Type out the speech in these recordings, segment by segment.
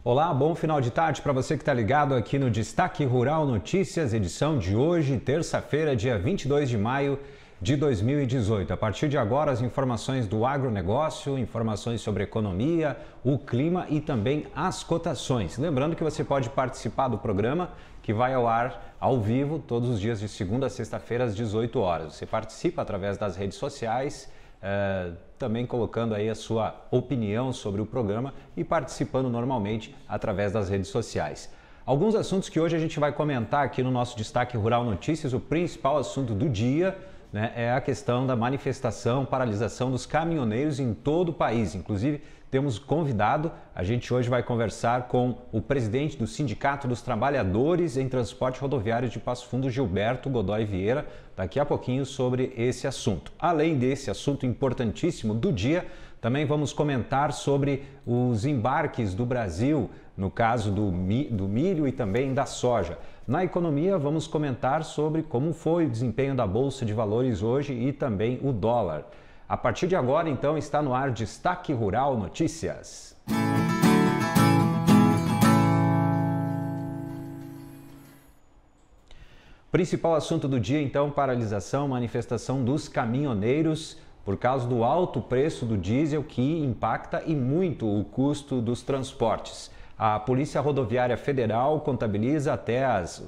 Olá, bom final de tarde para você que está ligado aqui no Destaque Rural Notícias, edição de hoje, terça-feira, dia 22 de maio de 2018. A partir de agora, as informações do agronegócio, informações sobre economia, o clima e também as cotações. Lembrando que você pode participar do programa que vai ao ar ao vivo todos os dias de segunda a sexta-feira às 18 horas. Você participa através das redes sociais, também colocando aí a sua opinião sobre o programa e participando normalmente através das redes sociais. Alguns assuntos que hoje a gente vai comentar aqui no nosso Destaque Rural Notícias, o principal assunto do dia, né, é a questão da manifestação, paralisação dos caminhoneiros em todo o país. Inclusive, temos convidado, a gente hoje vai conversar com o presidente do Sindicato dos Trabalhadores em Transporte Rodoviário de Passo Fundo, Gilberto Godoy Vieira, daqui a pouquinho sobre esse assunto. Além desse assunto importantíssimo do dia, também vamos comentar sobre os embarques do Brasil, no caso do milho e também da soja. Na economia, vamos comentar sobre como foi o desempenho da Bolsa de Valores hoje e também o dólar. A partir de agora, então, está no ar Destaque Rural Notícias. Principal assunto do dia, então, paralisação, manifestação dos caminhoneiros por causa do alto preço do diesel que impacta e muito o custo dos transportes. A Polícia Rodoviária Federal contabiliza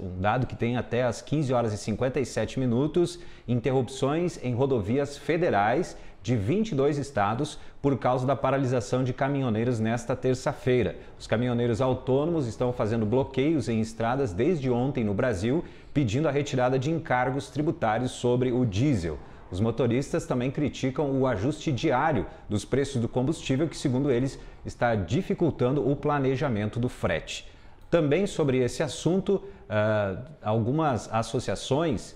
um dado que tem até as 15 horas e 57 minutos, interrupções em rodovias federais de 22 estados por causa da paralisação de caminhoneiros nesta terça-feira. Os caminhoneiros autônomos estão fazendo bloqueios em estradas desde ontem no Brasil, pedindo a retirada de encargos tributários sobre o diesel. Os motoristas também criticam o ajuste diário dos preços do combustível, que, segundo eles, está dificultando o planejamento do frete. Também sobre esse assunto, algumas associações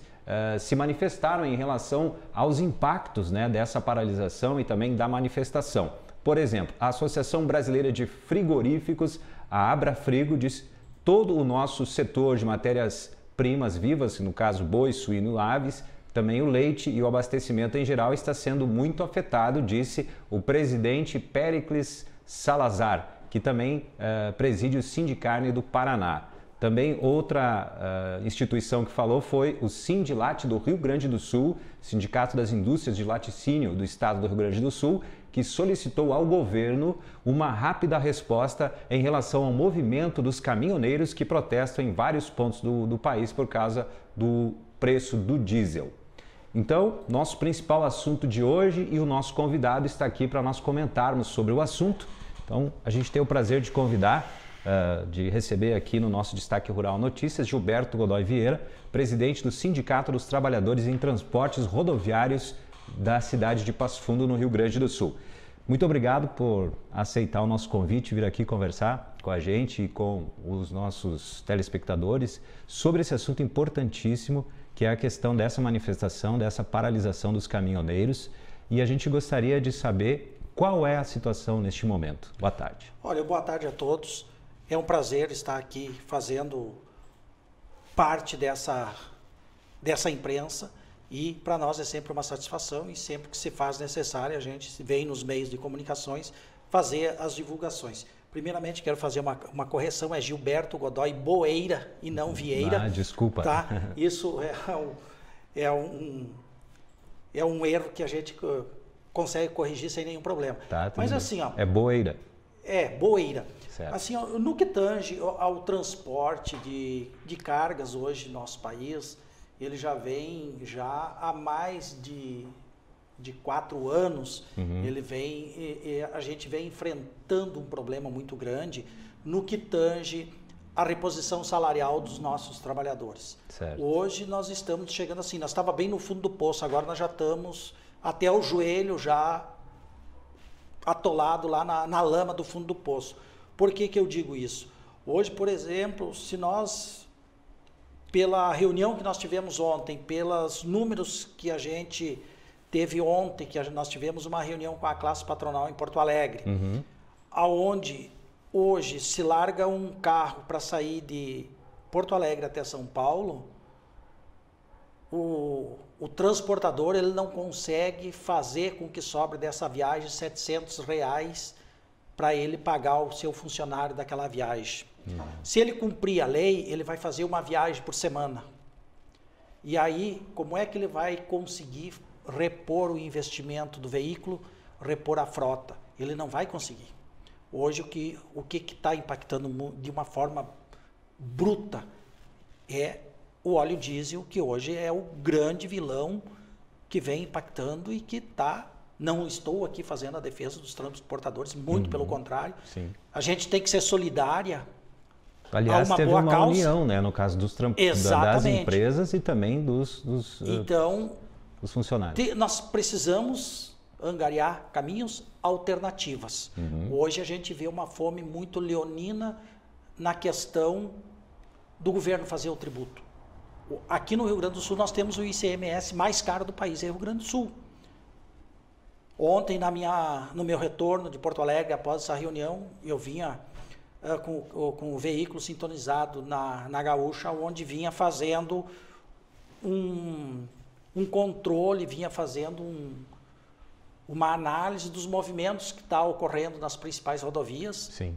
se manifestaram em relação aos impactos, né, dessa paralisação e também da manifestação. Por exemplo, a Associação Brasileira de Frigoríficos, a Abrafrigo, diz que todo o nosso setor de matérias-primas vivas, no caso boi, suíno e aves, também o leite e o abastecimento em geral está sendo muito afetado, disse o presidente Péricles Salazar, que também preside o Sindicarne do Paraná. Também outra instituição que falou foi o Sindilat do Rio Grande do Sul, Sindicato das Indústrias de Laticínio do Estado do Rio Grande do Sul, que solicitou ao governo uma rápida resposta em relação ao movimento dos caminhoneiros que protestam em vários pontos do país por causa do preço do diesel. Então, nosso principal assunto de hoje e o nosso convidado está aqui para nós comentarmos sobre o assunto. Então, a gente tem o prazer de convidar, de receber aqui no nosso Destaque Rural Notícias, Gilberto Godoy Vieira, presidente do Sindicato dos Trabalhadores em Transportes Rodoviários da cidade de Passo Fundo, no Rio Grande do Sul. Muito obrigado por aceitar o nosso convite, vir aqui conversar com a gente e com os nossos telespectadores sobre esse assunto importantíssimo, que é a questão dessa manifestação, dessa paralisação dos caminhoneiros. E a gente gostaria de saber qual é a situação neste momento. Boa tarde. Olha, boa tarde a todos. É um prazer estar aqui fazendo parte dessa imprensa e para nós é sempre uma satisfação e sempre que se faz necessário a gente vem nos meios de comunicações fazer as divulgaçes. Primeiramente, quero fazer uma correção, é Gilberto Godoy Boeira e não Vieira. Desculpa. Tá? Isso é um erro que a gente consegue corrigir sem nenhum problema. Tá, mas assim, ó, é Boeira. É, Boeira. Certo. Assim, ó, no que tange ao transporte de cargas hoje no nosso país, ele já vem há mais de 4 anos, a gente vem enfrentando um problema muito grande no que tange a reposição salarial dos nossos trabalhadores. Certo. Hoje nós estamos chegando assim, nós estávamos bem no fundo do poço, agora nós já estamos até o joelho já atolado lá na lama do fundo do poço. Por que eu digo isso? Hoje, por exemplo, se nós, pela reunião que nós tivemos ontem, pelos números que a gente teve ontem, que nós tivemos uma reunião com a classe patronal em Porto Alegre, aonde hoje se larga um carro para sair de Porto Alegre até São Paulo, o transportador ele não consegue fazer com que sobre dessa viagem R$700 para ele pagar o seu funcionário daquela viagem. Se ele cumprir a lei, ele vai fazer uma viagem por semana. E aí, como é que ele vai conseguir repor o investimento do veículo, repor a frota? Ele não vai conseguir. Hoje, o que está impactando de uma forma bruta é o óleo diesel, que hoje é o grande vilão que vem impactando e que está... Não estou aqui fazendo a defesa dos transportadores, muito pelo contrário. Sim. A gente tem que ser solidária. Aliás, teve uma união, né, no caso das empresas e também dos funcionários. Nós precisamos angariar caminhos alternativas. Hoje a gente vê uma fome muito leonina na questão do governo fazer o tributo. Aqui no Rio Grande do Sul nós temos o ICMS mais caro do país, é o Rio Grande do Sul. Ontem, no meu retorno de Porto Alegre, após essa reunião, eu vinha com o veículo sintonizado na Gaúcha, onde vinha fazendo um controle, vinha fazendo uma análise dos movimentos que está ocorrendo nas principais rodovias. Sim.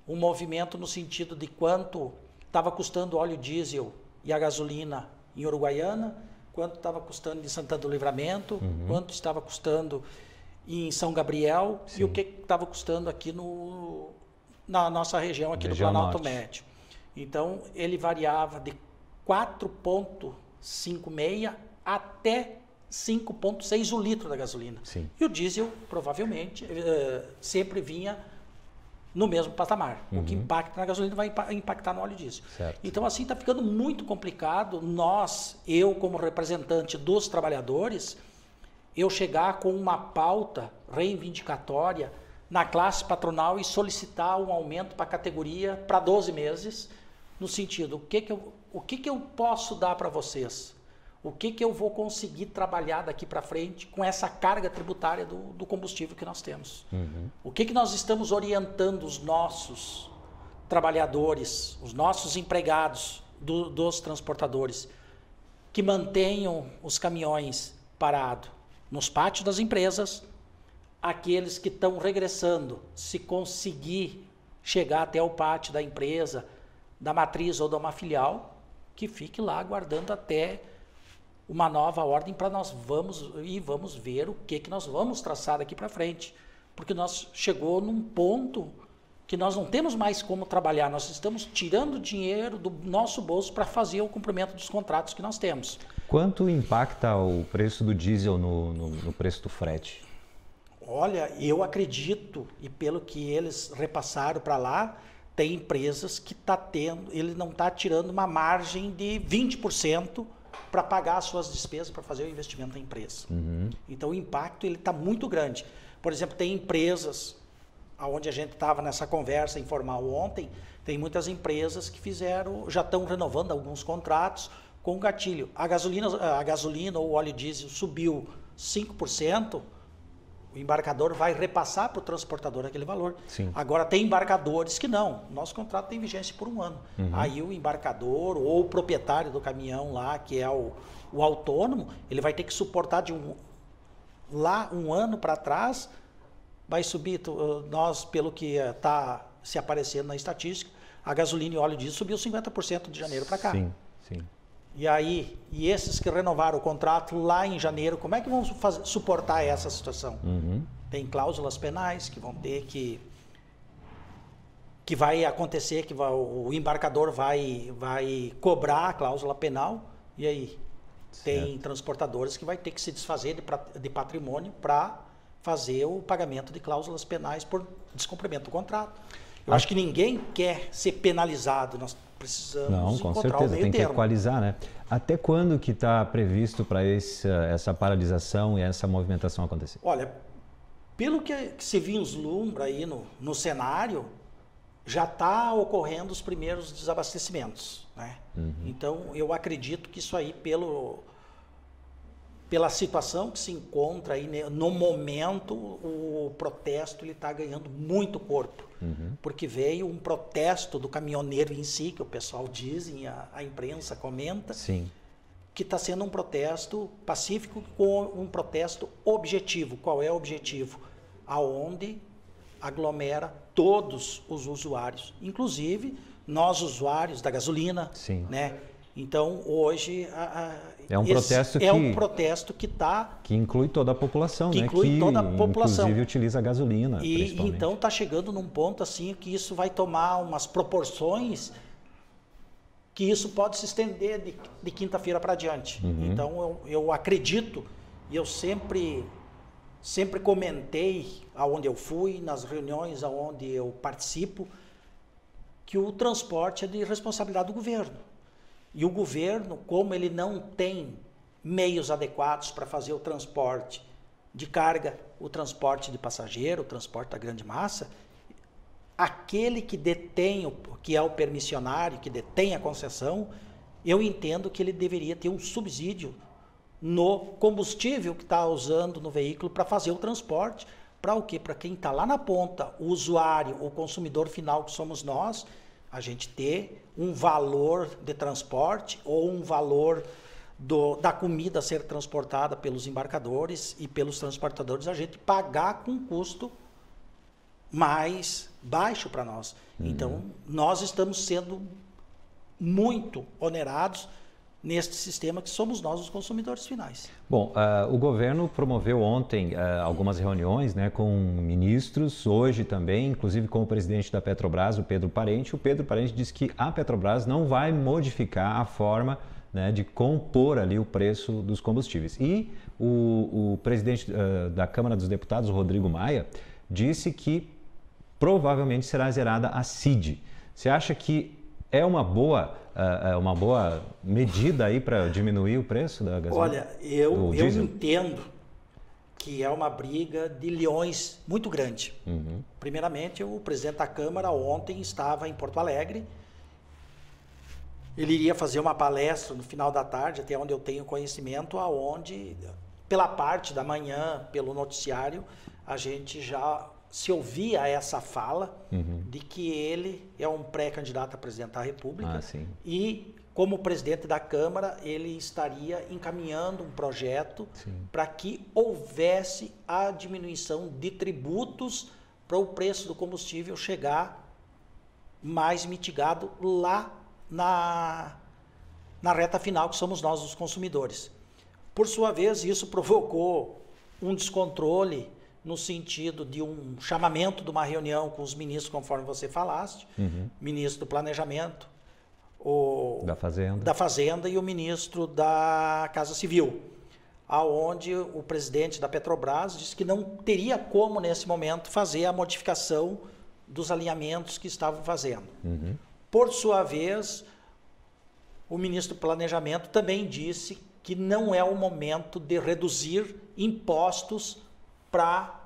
Um movimento no sentido de quanto estava custando o óleo diesel e a gasolina em Uruguaiana, quanto estava custando em Santana do Livramento, quanto estava custando em São Gabriel. Sim. E o que estava custando aqui na nossa região, aqui do Planalto Médio. Então, ele variava de 4,56 até 5,6 o litro da gasolina. Sim. E o diesel, provavelmente, sempre vinha no mesmo patamar. O que impacta na gasolina vai impactar no óleo diesel. Certo. Então, assim, está ficando muito complicado eu como representante dos trabalhadores, eu chegar com uma pauta reivindicatória na classe patronal e solicitar um aumento para a categoria para 12 meses, no sentido, o que eu posso dar para vocês? O que eu vou conseguir trabalhar daqui para frente com essa carga tributária do combustível que nós temos? O que nós estamos orientando os nossos trabalhadores, os nossos empregados dos transportadores, que mantenham os caminhões parados nos pátios das empresas, aqueles que estão regressando, se conseguir chegar até o pátio da empresa, da matriz ou de uma filial, que fique lá aguardando até uma nova ordem para nós vamos ver o que nós vamos traçar daqui para frente. Porque nós chegou num ponto que nós não temos mais como trabalhar, nós estamos tirando dinheiro do nosso bolso para fazer o cumprimento dos contratos que nós temos. Quanto impacta o preço do diesel no preço do frete? Olha, eu acredito, e pelo que eles repassaram para lá, tem empresas que ele não está tirando uma margem de 20% para pagar as suas despesas, para fazer o investimento da empresa. Então o impacto está muito grande. Por exemplo, tem empresas, onde a gente estava nessa conversa informal ontem, tem muitas empresas que já estão renovando alguns contratos com gatilho. A gasolina ou o óleo diesel subiu 5%, o embarcador vai repassar para o transportador aquele valor. Sim. Agora, tem embarcadores que não. Nosso contrato tem vigência por 1 ano. Aí o embarcador ou o proprietário do caminhão lá, que é o autônomo, ele vai ter que suportar um ano para trás, vai subir. Nós, pelo que está se aparecendo na estatística, a gasolina e o óleo diesel subiu 50% de janeiro para cá. Sim, sim. E aí, esses que renovaram o contrato lá em janeiro, como é que vão suportar essa situação? Tem cláusulas penais que vão ter que vai acontecer, que o embarcador vai cobrar a cláusula penal, e aí? Certo. Tem transportadores que vai ter que se desfazer de patrimônio para fazer o pagamento de cláusulas penais por descumprimento do contrato. Eu acho que ninguém quer ser penalizado, nós precisamos com encontrar certeza, o meio tem termo. Que equalizar, né? Até quando que está previsto para essa paralisação e essa movimentação acontecer? Olha, pelo que se vislumbra aí no cenário, já está ocorrendo os primeiros desabastecimentos, né? Então, eu acredito que isso aí, pela situação que se encontra aí, né, no momento, o protesto está ganhando muito corpo. Porque veio um protesto do caminhoneiro em si, que o pessoal diz, a imprensa comenta, Sim. que está sendo um protesto pacífico com um protesto objetivo. Qual é o objetivo? Aonde aglomera todos os usuários, inclusive nós usuários da gasolina, Sim. né? Então, hoje, um protesto que inclui toda a população, que né? inclui toda a população. Inclusive utiliza a gasolina, e então está chegando num ponto assim que isso vai tomar umas proporções que isso pode se estender de quinta-feira para diante. Então, eu acredito, e eu sempre comentei aonde eu fui, nas reuniões aonde eu participo, que o transporte é de responsabilidade do governo. E o governo, como ele não tem meios adequados para fazer o transporte de carga, o transporte de passageiro, o transporte da grande massa, aquele que detém, que é o permissionário, que detém a concessão, eu entendo que ele deveria ter um subsídio no combustível que está usando no veículo para fazer o transporte. Para o quê? Para quem está lá na ponta, o usuário, o consumidor final que somos nós, a gente ter um valor de transporte ou um valor da comida a ser transportada pelos embarcadores e pelos transportadores, a gente pagar com um custo mais baixo para nós. Então, nós estamos sendo muito onerados neste sistema que somos nós os consumidores finais. Bom, o governo promoveu ontem algumas reuniões, né, com ministros, hoje também, inclusive com o presidente da Petrobras, o Pedro Parente. O Pedro Parente disse que a Petrobras não vai modificar a forma, né, de compor ali o preço dos combustíveis. E o presidente da Câmara dos Deputados, o Rodrigo Maia, disse que provavelmente será zerada a CID. Você acha que é uma boa medida aí para diminuir o preço da gasolina? Olha, eu entendo que é uma briga de leões muito grande. Primeiramente, o presidente da Câmara ontem estava em Porto Alegre. Ele iria fazer uma palestra no final da tarde, até onde eu tenho conhecimento, aonde, pela parte da manhã, pelo noticiário, a gente já se ouvia essa fala de que ele é um pré-candidato a presidente da República e, como presidente da Câmara, ele estaria encaminhando um projeto para que houvesse a diminuição de tributos para o preço do combustível chegar mais mitigado lá na reta final, que somos nós, os consumidores. Por sua vez, isso provocou um descontrole no sentido de um chamamento de uma reunião com os ministros, conforme você falaste, ministro do Planejamento, da Fazenda e o ministro da Casa Civil, aonde o presidente da Petrobras disse que não teria como, nesse momento, fazer a modificação dos alinhamentos que estavam fazendo. Por sua vez, o ministro do Planejamento também disse que não é o momento de reduzir impostos para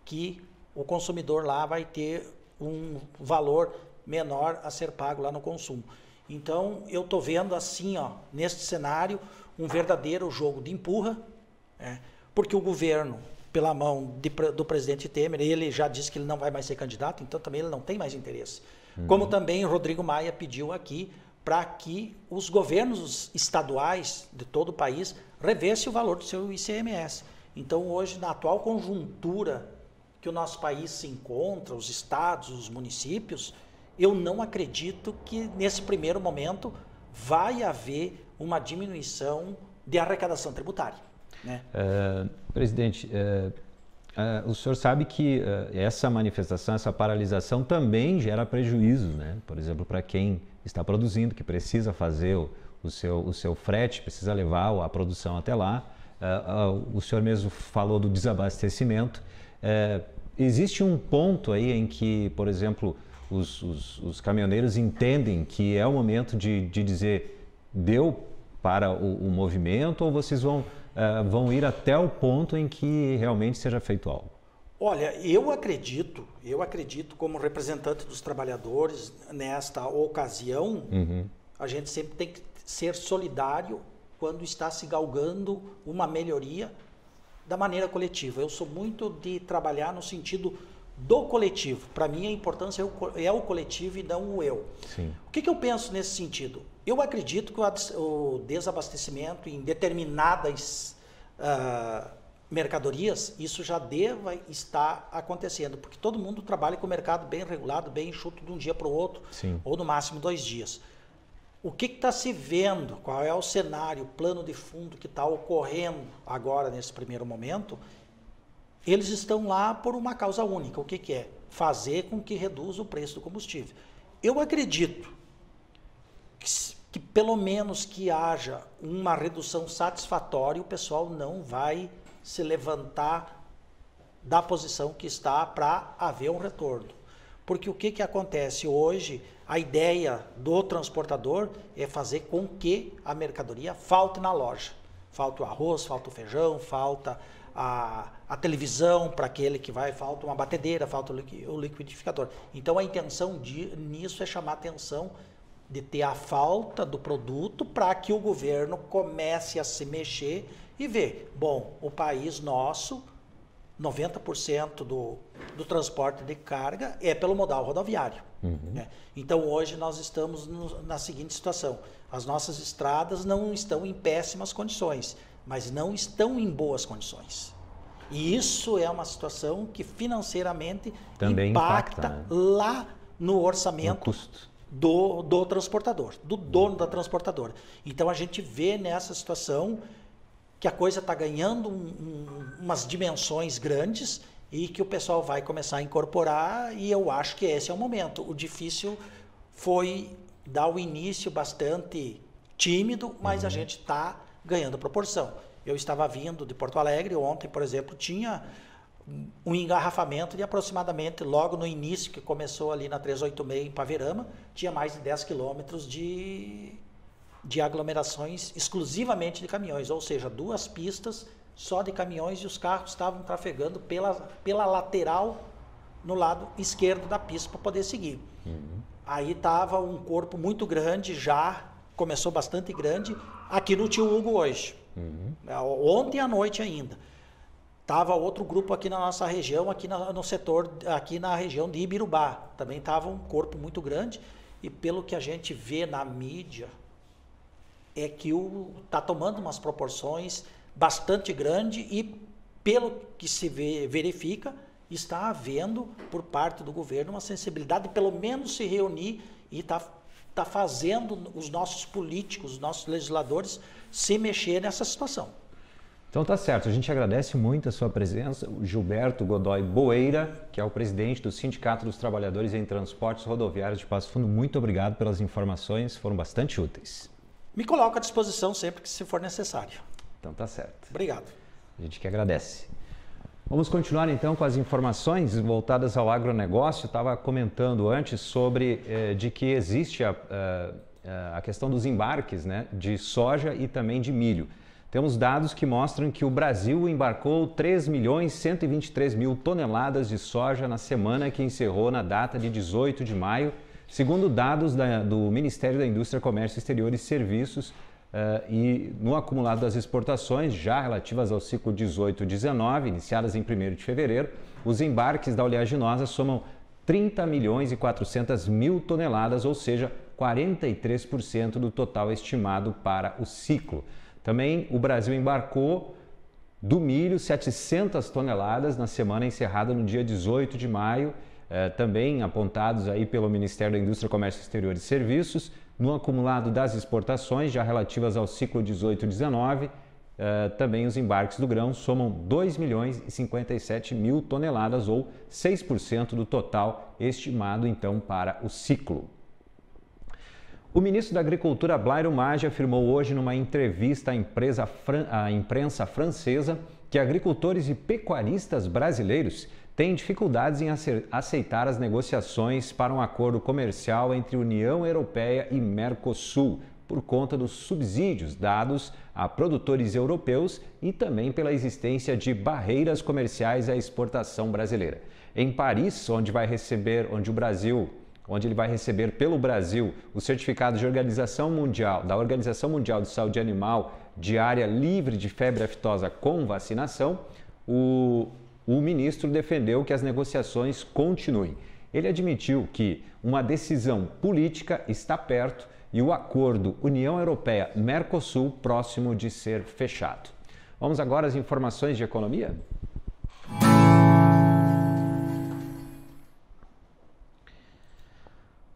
que o consumidor lá vai ter um valor menor a ser pago lá no consumo. Então, eu estou vendo assim, neste cenário, um verdadeiro jogo de empurra, porque o governo, pela mão do presidente Temer, ele já disse que ele não vai mais ser candidato, então também ele não tem mais interesse. Como também o Rodrigo Maia pediu aqui para que os governos estaduais de todo o país revessem o valor do seu ICMS. Então, hoje, na atual conjuntura que o nosso país se encontra, os estados, os municípios, eu não acredito que, nesse primeiro momento, vai haver uma diminuição de arrecadação tributária. Né? Presidente, o senhor sabe que essa manifestação, essa paralisação também gera prejuízos, né? Por exemplo, para quem está produzindo, que precisa fazer o seu frete, precisa levar a produção até lá. O senhor mesmo falou do desabastecimento. Existe um ponto aí em que, por exemplo, os caminhoneiros entendem que é o momento de dizer deu para o movimento, ou vocês vão ir até o ponto em que realmente seja feito algo? Olha, eu acredito como representante dos trabalhadores nesta ocasião, a gente sempre tem que ser solidário quando está se galgando uma melhoria da maneira coletiva. Eu sou muito de trabalhar no sentido do coletivo. Para mim, a importância é o coletivo e não o eu. Sim. O que eu penso nesse sentido? Eu acredito que o desabastecimento em determinadas mercadorias, isso já deva estar acontecendo, porque todo mundo trabalha com o mercado bem regulado, bem enxuto de um dia para o outro, Sim. ou no máximo 2 dias. O que está se vendo, qual é o cenário, o plano de fundo que está ocorrendo agora nesse primeiro momento, eles estão lá por uma causa única. O que é? Fazer com que reduza o preço do combustível. Eu acredito que pelo menos que haja uma redução satisfatória, o pessoal não vai se levantar da posição que está para haver um retorno. Porque o que acontece hoje, a ideia do transportador é fazer com que a mercadoria falte na loja. Falta o arroz, falta o feijão, falta a televisão para aquele que vai, falta uma batedeira, falta o liquidificador. Então a intenção nisso é chamar a atenção de ter a falta do produto para que o governo comece a se mexer e ver, bom, o país nosso, 90% do transporte de carga é pelo modal rodoviário. Né? Então hoje nós estamos na seguinte situação, as nossas estradas não estão em péssimas condições, mas não estão em boas condições. E isso é uma situação que financeiramente também impacta, né? Lá no orçamento, no custo do transportador, do dono da transportadora. Então a gente vê nessa situação que a coisa está ganhando umas dimensões grandes e que o pessoal vai começar a incorporar, e eu acho que esse é o momento. O difícil foi dar o início bastante tímido, mas a gente está ganhando proporção. Eu estava vindo de Porto Alegre, ontem, por exemplo, tinha um engarrafamento de aproximadamente, logo no início, que começou ali na 386 em Paverama, tinha mais de 10 quilômetros de aglomerações exclusivamente de caminhões, ou seja, 2 pistas só de caminhões, e os carros estavam trafegando pela lateral no lado esquerdo da pista para poder seguir. Aí estava um corpo muito grande, já começou bastante grande, aqui no Tio Hugo hoje. Ontem à noite ainda. Estava outro grupo aqui na nossa região, aqui no setor, aqui na região de Ibirubá. Também estava um corpo muito grande, e pelo que a gente vê na mídia, é que está tomando umas proporções bastante grandes, e pelo que se verifica, está havendo por parte do governo uma sensibilidade de pelo menos se reunir e está fazendo os nossos políticos, os nossos legisladores se mexer nessa situação. Então tá certo, a gente agradece muito a sua presença, o Gilberto Godoy Boeira, que é o presidente do Sindicato dos Trabalhadores em Transportes Rodoviários de Passo Fundo. Muito obrigado pelas informações, foram bastante úteis. Me coloco à disposição sempre que se for necessário. Então tá certo. Obrigado. A gente que agradece. Vamos continuar então com as informações voltadas ao agronegócio. Eu estava comentando antes sobre de que existe a questão dos embarques, né, de soja e também de milho. Temos dados que mostram que o Brasil embarcou 3.123.000 toneladas de soja na semana que encerrou na data de 18 de maio, segundo dados do Ministério da Indústria, Comércio Exterior e Serviços, e no acumulado das exportações, já relativas ao ciclo 18-19, iniciadas em 1º de fevereiro, os embarques da oleaginosa somam 30.400.000 toneladas, ou seja, 43% do total estimado para o ciclo. Também o Brasil embarcou do milho 700 toneladas na semana encerrada no dia 18 de maio, também apontados aí pelo Ministério da Indústria, Comércio Exterior e Serviços. No acumulado das exportações, já relativas ao ciclo 18-19, também os embarques do grão somam 2.057.000 toneladas, ou 6% do total estimado então para o ciclo. O ministro da Agricultura, Blairo Maggi, afirmou hoje numa entrevista à imprensa francesa que agricultores e pecuaristas brasileiros têm dificuldades em aceitar as negociações para um acordo comercial entre União Europeia e Mercosul, por conta dos subsídios dados a produtores europeus e também pela existência de barreiras comerciais à exportação brasileira. Em Paris, onde ele vai receber pelo Brasil o certificado de da Organização Mundial de Saúde Animal de área livre de febre aftosa com vacinação, o ministro defendeu que as negociações continuem. Ele admitiu que uma decisão política está perto e o acordo União Europeia-Mercosul próximo de ser fechado. Vamos agora às informações de economia?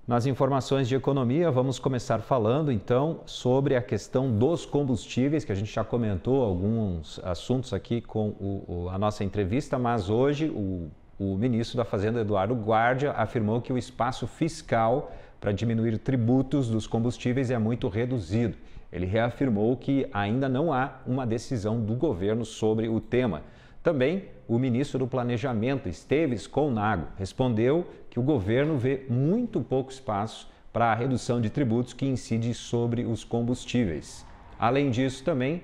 Nas informações de economia, vamos começar falando então sobre a questão dos combustíveis, que a gente já comentou alguns assuntos aqui com a nossa entrevista, mas hoje o ministro da Fazenda, Eduardo Guardia, afirmou que o espaço fiscal para diminuir tributos dos combustíveis é muito reduzido. Ele reafirmou que ainda não há uma decisão do governo sobre o tema. Também o ministro do Planejamento, Esteves Colnago, respondeu que o governo vê muito pouco espaço para a redução de tributos que incide sobre os combustíveis. Além disso, também,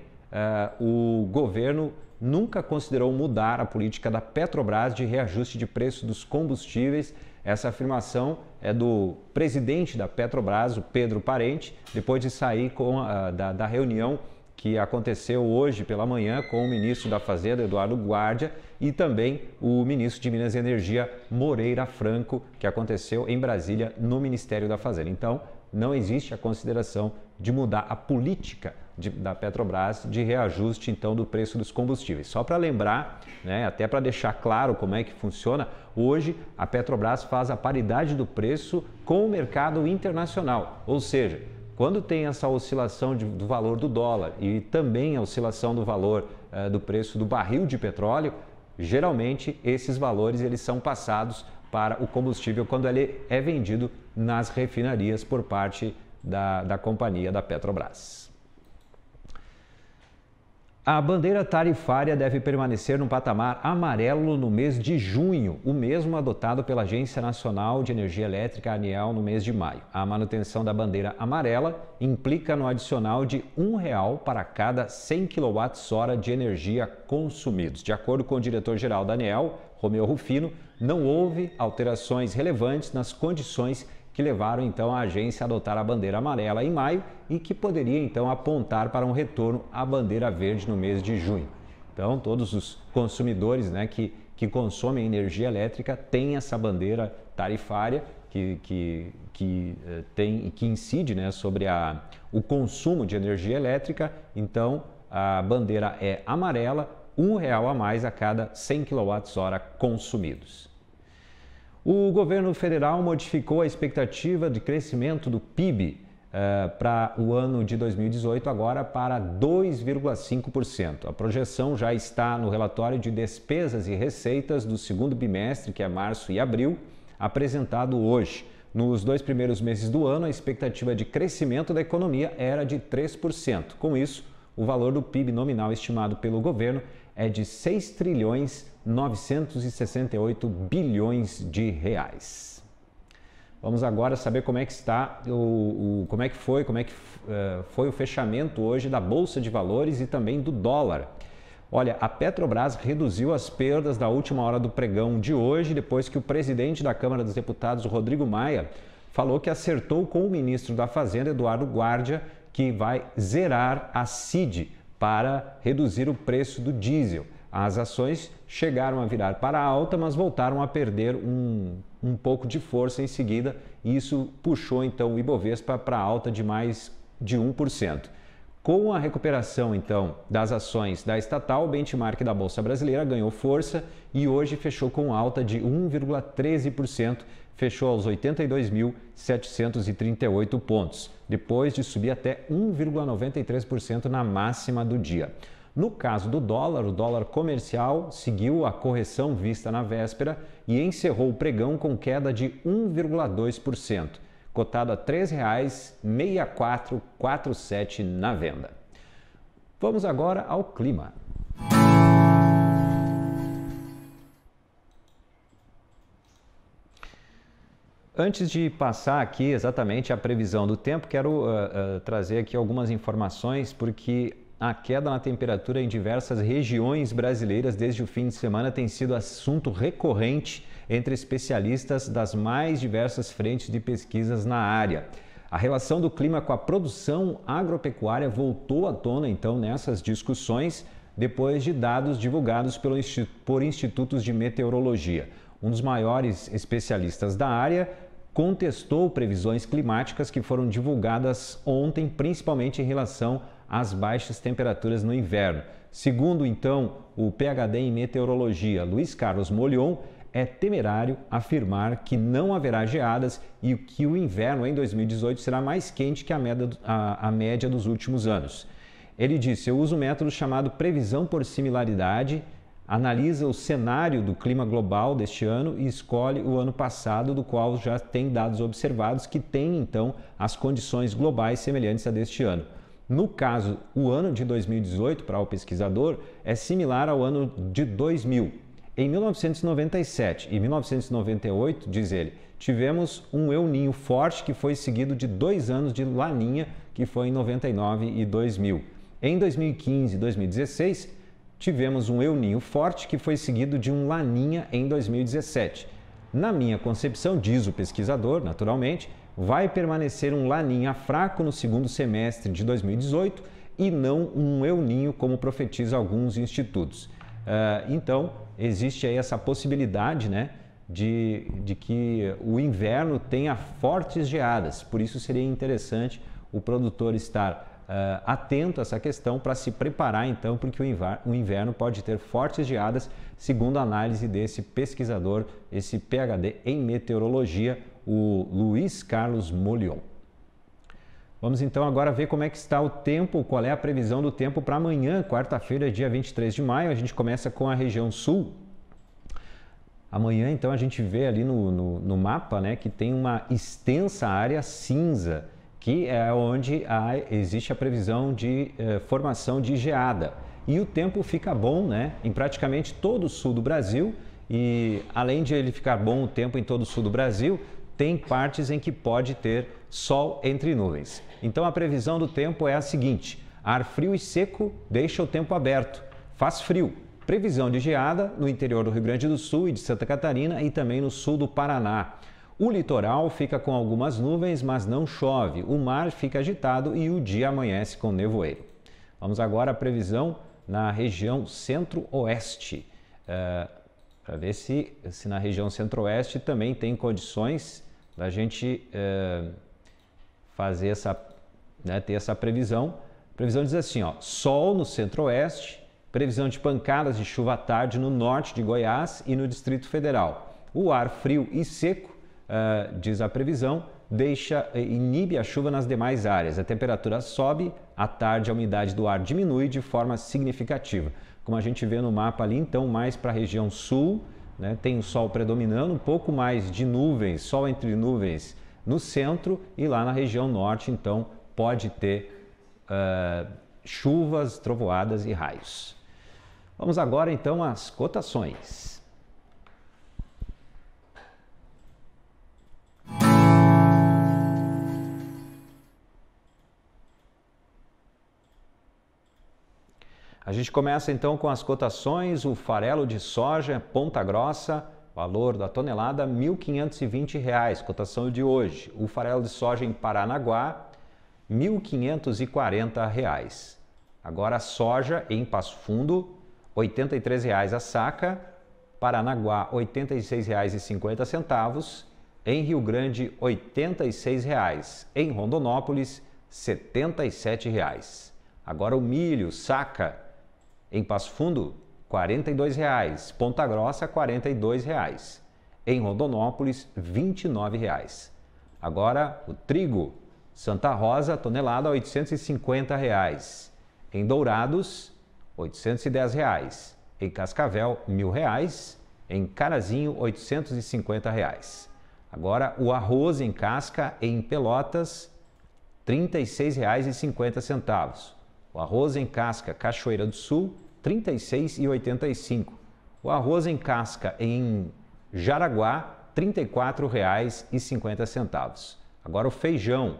o governo nunca considerou mudar a política da Petrobras de reajuste de preço dos combustíveis. Essa afirmação é do presidente da Petrobras, o Pedro Parente, depois de sair da reunião que aconteceu hoje pela manhã com o ministro da Fazenda, Eduardo Guardia, e também o ministro de Minas e Energia, Moreira Franco, que aconteceu em Brasília, no Ministério da Fazenda. Então, não existe a consideração de mudar a política da Petrobras de reajuste, então, do preço dos combustíveis. Só para lembrar, né, até para deixar claro como é que funciona, hoje a Petrobras faz a paridade do preço com o mercado internacional, ou seja, quando tem essa oscilação do valor do dólar e também a oscilação do valor do preço do barril de petróleo, geralmente esses valores eles são passados para o combustível quando ele é vendido nas refinarias por parte da companhia da Petrobras. A bandeira tarifária deve permanecer no patamar amarelo no mês de junho, o mesmo adotado pela Agência Nacional de Energia Elétrica, ANEEL, no mês de maio. A manutenção da bandeira amarela implica no adicional de R$1 para cada 100 kWh de energia consumidos. De acordo com o diretor-geral da ANEEL, Romeu Rufino, não houve alterações relevantes nas condições que levaram então a agência a adotar a bandeira amarela em maio e que poderia então apontar para um retorno à bandeira verde no mês de junho. Então, todos os consumidores, né, que consomem energia elétrica têm essa bandeira tarifária que incide, né, sobre o consumo de energia elétrica. Então, a bandeira é amarela, R$1 a mais a cada 100 kWh consumidos. O governo federal modificou a expectativa de crescimento do PIB para o ano de 2018 agora para 2,5%. A projeção já está no relatório de despesas e receitas do segundo bimestre, que é março e abril, apresentado hoje. Nos 2 primeiros meses do ano, a expectativa de crescimento da economia era de 3%. Com isso, o valor do PIB nominal estimado pelo governo é de 6.968 bilhões de reais. Vamos agora saber como é que está como é que foi o fechamento hoje da Bolsa de Valores e também do dólar. Olha, a Petrobras reduziu as perdas da última hora do pregão de hoje, depois que o presidente da Câmara dos Deputados, Rodrigo Maia, falou que acertou com o ministro da Fazenda, Eduardo Guardia, que vai zerar a CID para reduzir o preço do diesel. As ações chegaram a virar para alta, mas voltaram a perder um pouco de força em seguida, e isso puxou então o Ibovespa para alta de mais de 1%. Com a recuperação então das ações da estatal, o benchmark da Bolsa Brasileira ganhou força e hoje fechou com alta de 1,13%, fechou aos 82.738 pontos, depois de subir até 1,93% na máxima do dia. No caso do dólar, o dólar comercial seguiu a correção vista na véspera e encerrou o pregão com queda de 1,2%, cotado a R$ 3,6447 na venda. Vamos agora ao clima. Antes de passar aqui exatamente a previsão do tempo, quero trazer aqui algumas informações, porque a queda na temperatura em diversas regiões brasileiras desde o fim de semana tem sido assunto recorrente entre especialistas das mais diversas frentes de pesquisas na área. A relação do clima com a produção agropecuária voltou à tona, então, nessas discussões, depois de dados divulgados por institutos de meteorologia. Um dos maiores especialistas da área contestou previsões climáticas que foram divulgadas ontem, principalmente em relação às baixas temperaturas no inverno. Segundo, então, o PhD em meteorologia Luiz Carlos Molion, é temerário afirmar que não haverá geadas e que o inverno em 2018 será mais quente que a média dos últimos anos. Ele disse: eu uso um método chamado previsão por similaridade, analisa o cenário do clima global deste ano e escolhe o ano passado, do qual já tem dados observados que tem, então, as condições globais semelhantes a deste ano. No caso, o ano de 2018, para o pesquisador, é similar ao ano de 2000. Em 1997 e 1998, diz ele, tivemos um El Niño forte que foi seguido de 2 anos de Laninha, que foi em 99 e 2000. Em 2015 e 2016, tivemos um El Niño forte que foi seguido de um Laninha em 2017. Na minha concepção, diz o pesquisador, naturalmente, vai permanecer um Laninha fraco no segundo semestre de 2018 e não um El Niño, como profetizam alguns institutos. Então, existe aí essa possibilidade, né, de que o inverno tenha fortes geadas. Por isso seria interessante o produtor estar atento a essa questão para se preparar, então, porque o inverno pode ter fortes geadas, segundo a análise desse pesquisador, esse PhD em meteorologia, o Luiz Carlos Molion. Vamos então agora ver como é que está o tempo, qual é a previsão do tempo para amanhã, quarta-feira, dia 23 de maio. A gente começa com a região sul. Amanhã, então, a gente vê ali no mapa, né, que tem uma extensa área cinza, que é onde existe a previsão de formação de geada. E o tempo fica bom, né, em praticamente todo o sul do Brasil. E além de ele ficar bom o tempo em todo o sul do Brasil, tem partes em que pode ter sol entre nuvens. Então a previsão do tempo é a seguinte: ar frio e seco deixa o tempo aberto, faz frio. Previsão de geada no interior do Rio Grande do Sul e de Santa Catarina e também no sul do Paraná. O litoral fica com algumas nuvens, mas não chove. O mar fica agitado e o dia amanhece com nevoeiro. Vamos agora à previsão na região centro-oeste. Para ver se na região centro-oeste também tem condições da gente fazer ter essa previsão. A previsão diz assim, ó, sol no centro-oeste, previsão de pancadas de chuva à tarde no norte de Goiás e no Distrito Federal. O ar frio e seco, diz a previsão, inibe a chuva nas demais áreas. A temperatura sobe, à tarde a umidade do ar diminui de forma significativa. Como a gente vê no mapa ali, então mais para a região sul, né, tem o sol predominando, um pouco mais de nuvens, sol entre nuvens no centro, e lá na região norte, então, pode ter chuvas, trovoadas e raios. Vamos agora, então, às cotações. A gente começa então com as cotações. O farelo de soja Ponta Grossa, valor da tonelada R$ 1.520, cotação de hoje. O farelo de soja em Paranaguá, R$ 1.540. Agora a soja em Passo Fundo, R$ 83,00 a saca. Paranaguá, R$ 86,50. Em Rio Grande, R$ 86,00. Em Rondonópolis, R$ 77,00. Agora o milho, saca, em Passo Fundo, R$ 42,00. Ponta Grossa, R$ 42,00. Em Rondonópolis, R$ 29,00. Agora, o trigo, Santa Rosa, tonelada, R$ 850,00. Em Dourados, R$ 810,00. Em Cascavel, R$ 1.000. Em Carazinho, R$ 850,00. Agora, o arroz em casca, em Pelotas, R$ 36,50. O arroz em casca Cachoeira do Sul, R$ 36,85. O arroz em casca em Jaraguá, R$ 34,50. Agora o feijão.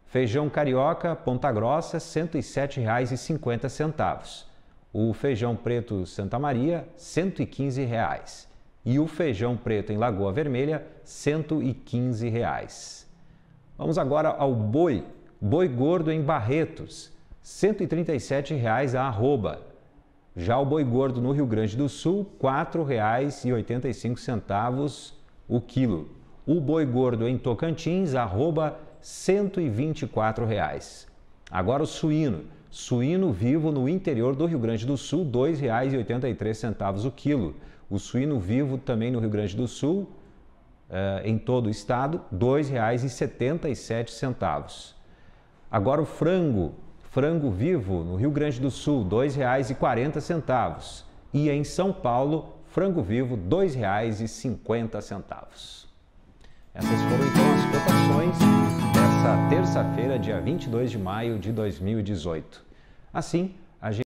Feijão carioca Ponta Grossa, R$ 107,50. O feijão preto Santa Maria, R$ 115,00. E o feijão preto em Lagoa Vermelha, R$ 115,00. Vamos agora ao boi. Boi gordo em Barretos, R$ 137,00 a arroba. Já o boi gordo no Rio Grande do Sul, R$ 4,85 o quilo. O boi gordo em Tocantins, arroba, R$ 124,00. Agora o suíno. Suíno vivo no interior do Rio Grande do Sul, R$ 2,83 o quilo. O suíno vivo também no Rio Grande do Sul, em todo o estado, R$ 2,77. Agora o frango vivo no Rio Grande do Sul, R$ 2,40. E em São Paulo, frango vivo, R$ 2,50. Essas foram então as cotações dessa terça-feira, dia 22 de maio de 2018. Assim,